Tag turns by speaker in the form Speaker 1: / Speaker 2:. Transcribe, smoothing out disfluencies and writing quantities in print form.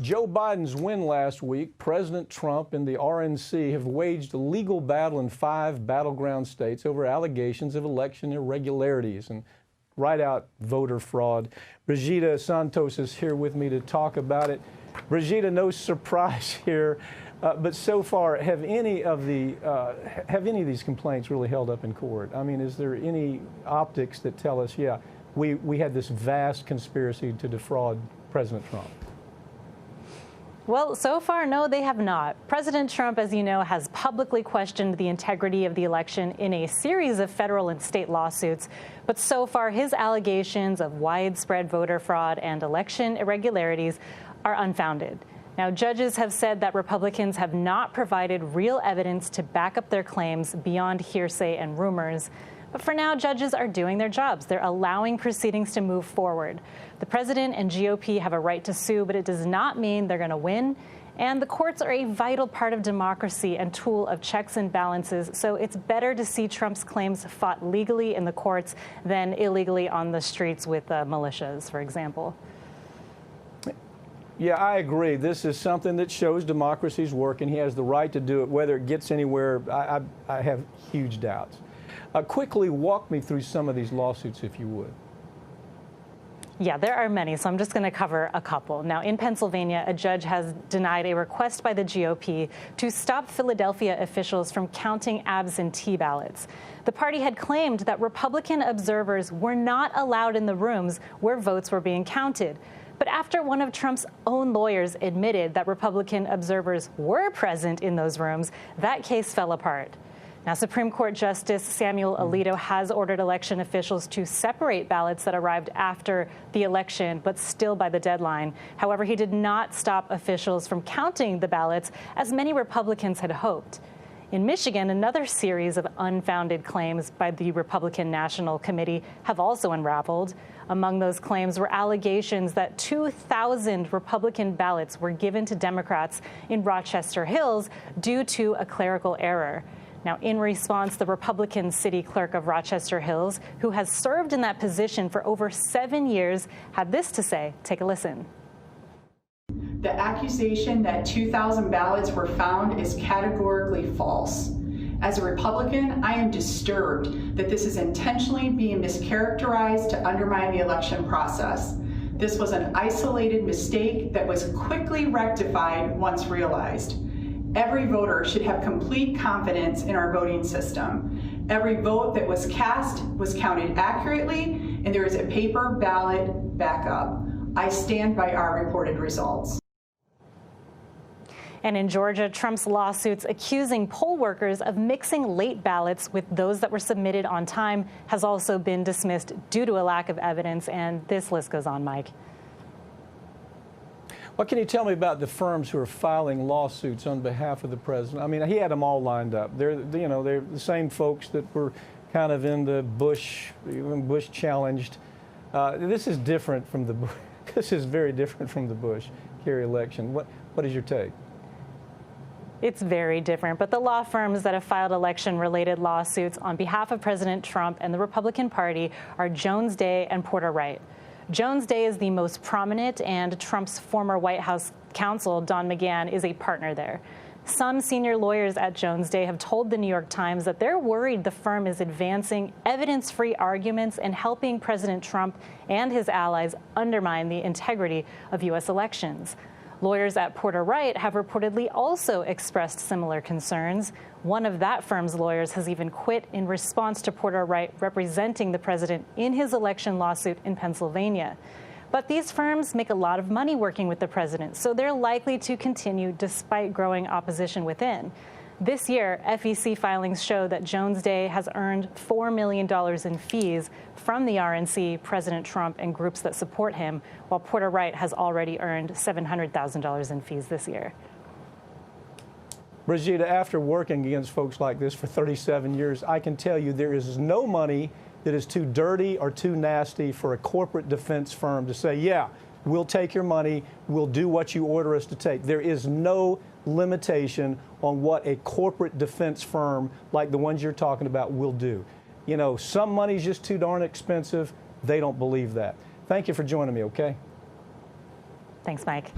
Speaker 1: Joe Biden's win last week, President Trump and the RNC have waged a legal battle in 5 battleground states over allegations of election irregularities and right-out voter fraud. Brigida Santos is here with me to talk about it. Brigida, no surprise here, but so far, have any of these complaints really held up in court? I mean, is there any optics that tell us, yeah, we had this vast conspiracy to defraud President Trump?
Speaker 2: Well, so far, no, they have not. President Trump, as you know, has publicly questioned the integrity of the election in a series of federal and state lawsuits. But so far, his allegations of widespread voter fraud and election irregularities are unfounded. Now, judges have said that Republicans have not provided real evidence to back up their claims beyond hearsay and rumors. But for now, judges are doing their jobs. They're allowing proceedings to move forward. The president and GOP have a right to sue, but it does not mean they're going to win. And the courts are a vital part of democracy and tool of checks and balances. So it's better to see Trump's claims fought legally in the courts than illegally on the streets with militias, for example.
Speaker 1: Yeah, I agree. This is something that shows democracy's working. He has the right to do it. Whether it gets anywhere, I have huge doubts. Quickly walk me through some of these lawsuits, if you would.
Speaker 2: Yeah, there are many, so I'm just going to cover a couple. Now, in Pennsylvania, a judge has denied a request by the GOP to stop Philadelphia officials from counting absentee ballots. The party had claimed that Republican observers were not allowed in the rooms where votes were being counted. But after one of Trump's own lawyers admitted that Republican observers were present in those rooms, that case fell apart. Now, Supreme Court Justice Samuel Alito has ordered election officials to separate ballots that arrived after the election, but still by the deadline. However, he did not stop officials from counting the ballots, as many Republicans had hoped. In Michigan, another series of unfounded claims by the Republican National Committee have also unraveled. Among those claims were allegations that 2,000 Republican ballots were given to Democrats in Rochester Hills due to a clerical error. Now, in response, the Republican city clerk of Rochester Hills, who has served in that position for over 7 years, had this to say. Take a listen.
Speaker 3: The accusation that 2,000 ballots were found is categorically false. As a Republican, I am disturbed that this is intentionally being mischaracterized to undermine the election process. This was an isolated mistake that was quickly rectified once realized. Every voter should have complete confidence in our voting system. Every vote that was cast was counted accurately, and there is a paper ballot backup. I stand by our reported results.
Speaker 2: And in Georgia, Trump's lawsuits accusing poll workers of mixing late ballots with those that were submitted on time has also been dismissed due to a lack of evidence. And this list goes on, Mike.
Speaker 1: What can you tell me about the firms who are filing lawsuits on behalf of the president? I mean, he had them all lined up. They're the same folks that were kind of in the Bush challenged. This is different from the Bush. This is very different from the Bush-Kerry election. What is your take?
Speaker 2: It's very different, but the law firms that have filed election-related lawsuits on behalf of President Trump and the Republican Party are Jones Day and Porter Wright. Jones Day is the most prominent, and Trump's former White House counsel, Don McGahn, is a partner there. Some senior lawyers at Jones Day have told the New York Times that they're worried the firm is advancing evidence-free arguments and helping President Trump and his allies undermine the integrity of U.S. elections. Lawyers at Porter Wright have reportedly also expressed similar concerns. One of that firm's lawyers has even quit in response to Porter Wright representing the president in his election lawsuit in Pennsylvania. But these firms make a lot of money working with the president, so they're likely to continue despite growing opposition within. This year, FEC filings show that Jones Day has earned $4 million in fees from the RNC, President Trump, and groups that support him, while Porter Wright has already earned $700,000 in fees this year.
Speaker 1: Brigida, after working against folks like this for 37 years, I can tell you there is no money that is too dirty or too nasty for a corporate defense firm to say, yeah, we'll take your money, we'll do what you order us to take. There is no limitation on what a corporate defense firm like the ones you're talking about will do. You know, some money's just too darn expensive. They don't believe that. Thank you for joining me, okay?
Speaker 2: Thanks, Mike.